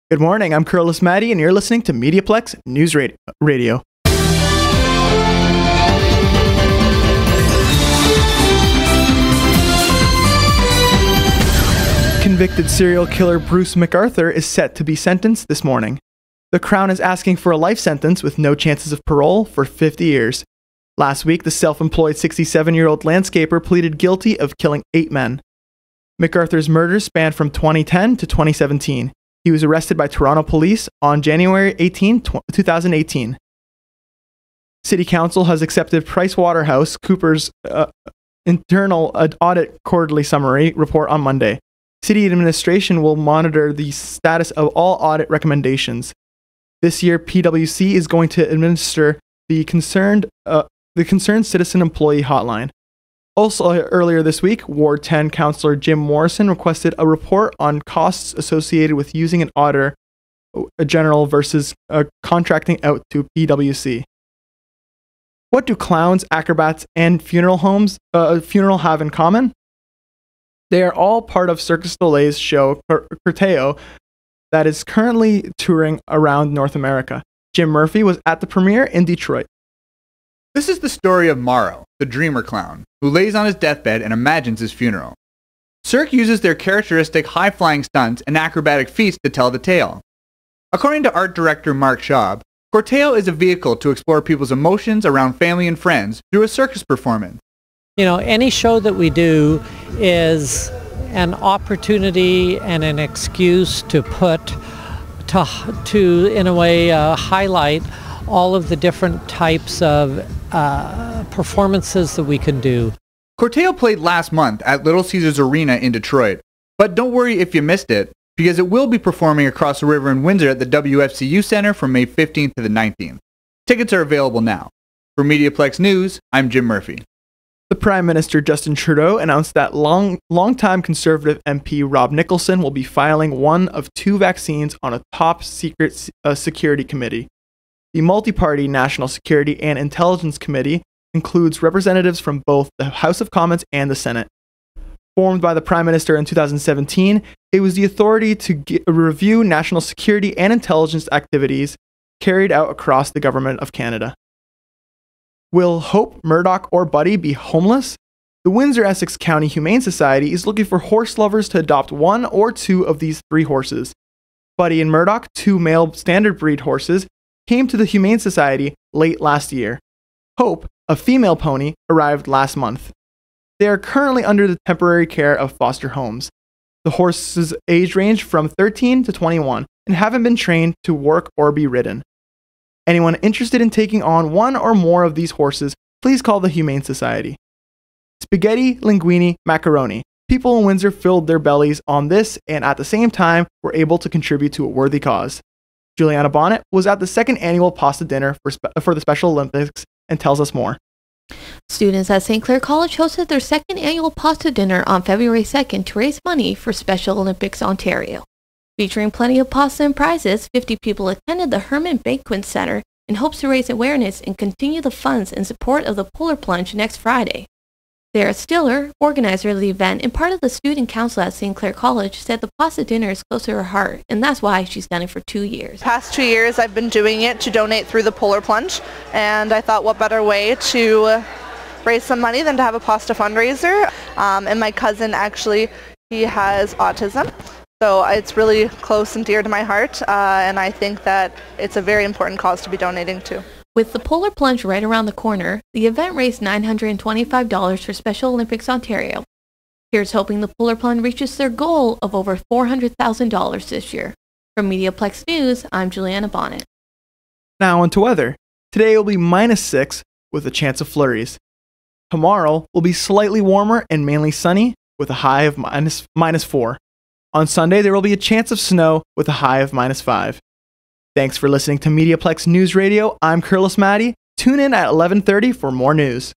Good morning, I'm Kurlis Maddie, and you're listening to MediaPlex News Radio. Convicted serial killer Bruce MacArthur is set to be sentenced this morning. The Crown is asking for a life sentence with no chances of parole for 50 years. Last week, the self-employed 67-year-old landscaper pleaded guilty of killing 8 men. MacArthur's murders spanned from 2010 to 2017. He was arrested by Toronto police on January 18, 2018. City Council has accepted PricewaterhouseCoopers' internal audit quarterly summary report on Monday. City administration will monitor the status of all audit recommendations. This year, PwC is going to administer the Concerned Citizen Employee Hotline. Also, earlier this week, Ward 10 Councillor Jim Morrison requested a report on costs associated with using an auditor general versus contracting out to PwC. What do clowns, acrobats, and funeral have in common? They are all part of Cirque du Soleil's show Corteo that is currently touring around North America. Jim Murphy was at the premiere in Detroit. This is the story of Morrow, the dreamer clown, who lays on his deathbed and imagines his funeral. Cirque uses their characteristic high-flying stunts and acrobatic feats to tell the tale. According to art director Mark Schaub, Corteo is a vehicle to explore people's emotions around family and friends through a circus performance. You know, any show that we do is an opportunity and an excuse to in a way, highlight all of the different types of performances that we can do. Corteo played last month at Little Caesars Arena in Detroit, but don't worry if you missed it, because it will be performing across the river in Windsor at the WFCU Center from May 15th to the 19th. Tickets are available now. For MediaPlex News, I'm Jim Murphy. The Prime Minister Justin Trudeau announced that longtime Conservative MP Rob Nicholson will be filing one of 2 vaccines on a top secret security committee. The Multi-Party National Security and Intelligence Committee includes representatives from both the House of Commons and the Senate. Formed by the Prime Minister in 2017, it was the authority to review national security and intelligence activities carried out across the Government of Canada. Will Hope, Murdoch, or Buddy be homeless? The Windsor-Essex County Humane Society is looking for horse lovers to adopt 1 or 2 of these 3 horses. Buddy and Murdoch, 2 male standard breed horses, came to the Humane Society late last year. Hope, a female pony, arrived last month. They are currently under the temporary care of foster homes. The horses' age range from 13 to 21 and haven't been trained to work or be ridden. Anyone interested in taking on 1 or more of these horses, please call the Humane Society. Spaghetti, linguine, macaroni. People in Windsor filled their bellies on this and at the same time were able to contribute to a worthy cause. Juliana Bonnet was at the 2nd annual pasta dinner for the Special Olympics and tells us more. Students at St. Clair College hosted their 2nd annual pasta dinner on February 2nd to raise money for Special Olympics Ontario. Featuring plenty of pasta and prizes, 50 people attended the Herman Banquet Center in hopes to raise awareness and continue the funds in support of the Polar Plunge next Friday. Sarah Stiller, organizer of the event and part of the student council at St. Clair College, said the pasta dinner is close to her heart, and that's why she's done it for 2 years. Past 2 years I've been doing it to donate through the Polar Plunge, and I thought what better way to raise some money than to have a pasta fundraiser. And my cousin actually, he has autism. So it's really close and dear to my heart, and I think that it's a very important cause to be donating to. With the Polar Plunge right around the corner, the event raised $925 for Special Olympics Ontario. Here's hoping the Polar Plunge reaches their goal of over $400,000 this year. From MediaPlex News, I'm Juliana Bonnet. Now on to weather. Today will be -6 with a chance of flurries. Tomorrow will be slightly warmer and mainly sunny with a high of -4. On Sunday, there will be a chance of snow with a high of -5. Thanks for listening to MediaPlex News Radio. I'm Kurlis Maddie. Tune in at 11:30 for more news.